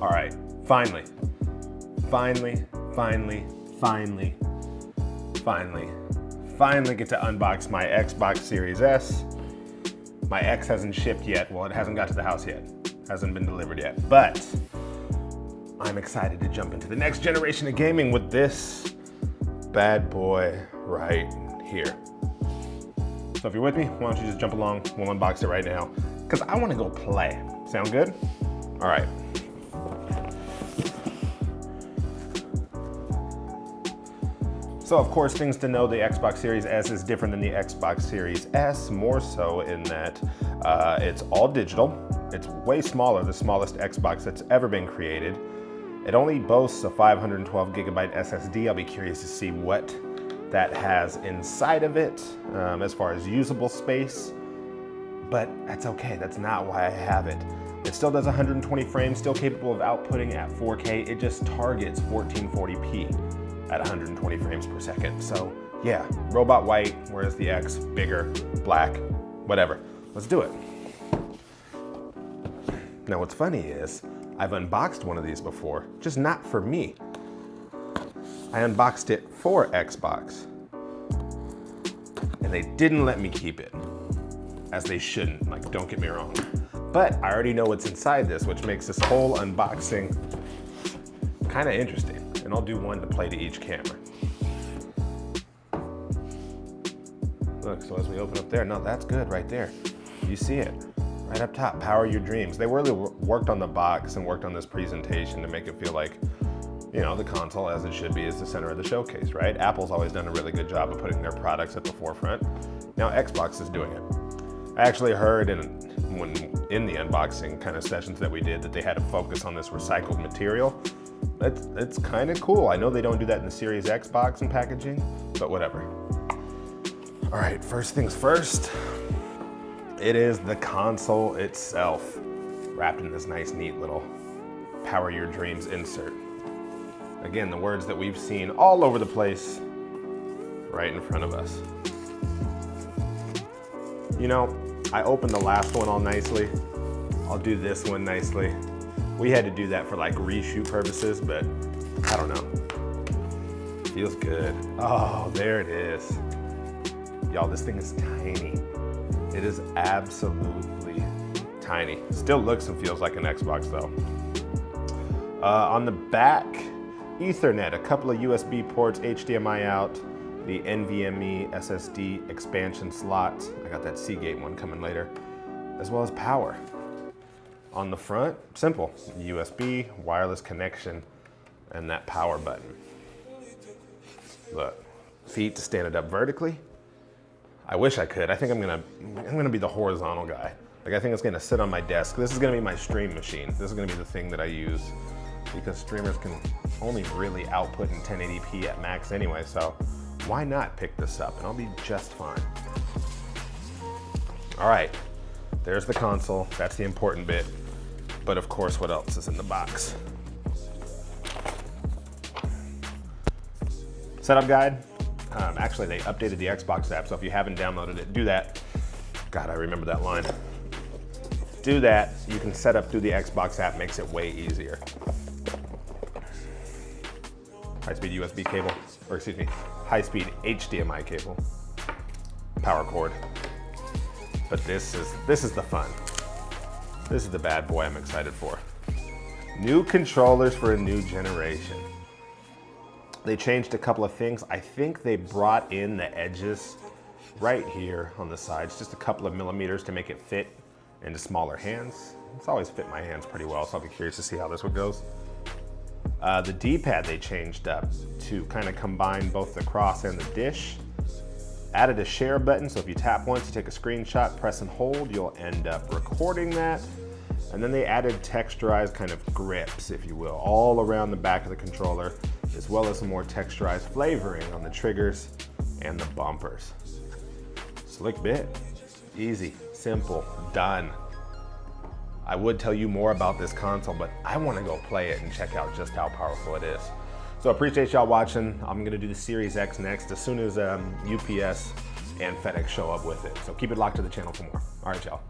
All right, finally get to unbox my Xbox Series S. My X hasn't shipped yet. Well, it hasn't got to the house yet. Hasn't been delivered yet, but I'm excited to jump into the next generation of gaming with this bad boy right here. So if you're with me, why don't you just jump along? We'll unbox it right now, because I want to go play. Sound good? All right. So of course, things to know, the Xbox Series S is different than the Xbox Series S, more so in that it's all digital. It's way smaller, the smallest Xbox that's ever been created. It only boasts a 512 gigabyte SSD. I'll be curious to see what that has inside of it as far as usable space, but that's okay. That's not why I have it. It still does 120 frames, still capable of outputting at 4K. It just targets 1440p at 120 frames per second. So yeah, robot white, whereas the X, bigger, black, whatever. Let's do it. Now what's funny is, I've unboxed one of these before, just not for me. I unboxed it for Xbox, and they didn't let me keep it, as they shouldn't, like, don't get me wrong. But I already know what's inside this, which makes this whole unboxing kind of interesting. And I'll do one to play to each camera. Look, so as we open up there, no, that's good right there. You see it, right up top, power your dreams. They really worked on the box and worked on this presentation to make it feel like, you know, the console, as it should be, is the center of the showcase, right? Apple's always done a really good job of putting their products at the forefront. Now Xbox is doing it. I actually heard in the unboxing kind of sessions that we did that they had to focus on this recycled material. It's kind of cool. I know they don't do that in the Series X box and packaging, but whatever. All right, first things first, it is the console itself, wrapped in this nice, neat little Power Your Dreams insert. Again, the words that we've seen all over the place, right in front of us. You know, I opened the last one all nicely. I'll do this one nicely. We had to do that for like reshoot purposes, but I don't know. Feels good. Oh, there it is. Y'all, this thing is tiny. It is absolutely tiny. Still looks and feels like an Xbox though. On the back, Ethernet, a couple of USB ports, HDMI out, the NVMe SSD expansion slots. I got that Seagate one coming later, as well as power. On the front, simple, USB, wireless connection, and that power button. Look, feet to stand it up vertically. I wish I could. I think I'm gonna be the horizontal guy. Like, I think it's gonna sit on my desk. This is gonna be my stream machine. This is gonna be the thing that I use, because streamers can only really output in 1080p at max anyway, so why not pick this up and I'll be just fine. All right, there's the console. That's the important bit. But of course, what else is in the box? Setup guide. Actually, they updated the Xbox app, so if you haven't downloaded it, do that. God, I remember that line. Do that. You can set up through the Xbox app, makes it way easier. High-speed USB cable, or excuse me, high-speed HDMI cable. Power cord. But this is the fun. This is the bad boy I'm excited for. New controllers for a new generation. They changed a couple of things. I think they brought in the edges right here on the sides, just a couple of millimeters to make it fit into smaller hands. It's always fit my hands pretty well, so I'll be curious to see how this one goes. The D-pad they changed up to kind of combine both the cross and the dish. Added a share button, so if you tap once, you take a screenshot, press and hold, you'll end up recording that. And then they added texturized kind of grips, if you will, all around the back of the controller, as well as some more texturized flavoring on the triggers and the bumpers. Slick bit, easy, simple, done. I would tell you more about this console, but I want to go play it and check out just how powerful it is. So I appreciate y'all watching. I'm gonna do the Series X next as soon as UPS and FedEx show up with it. So keep it locked to the channel for more. All right, y'all.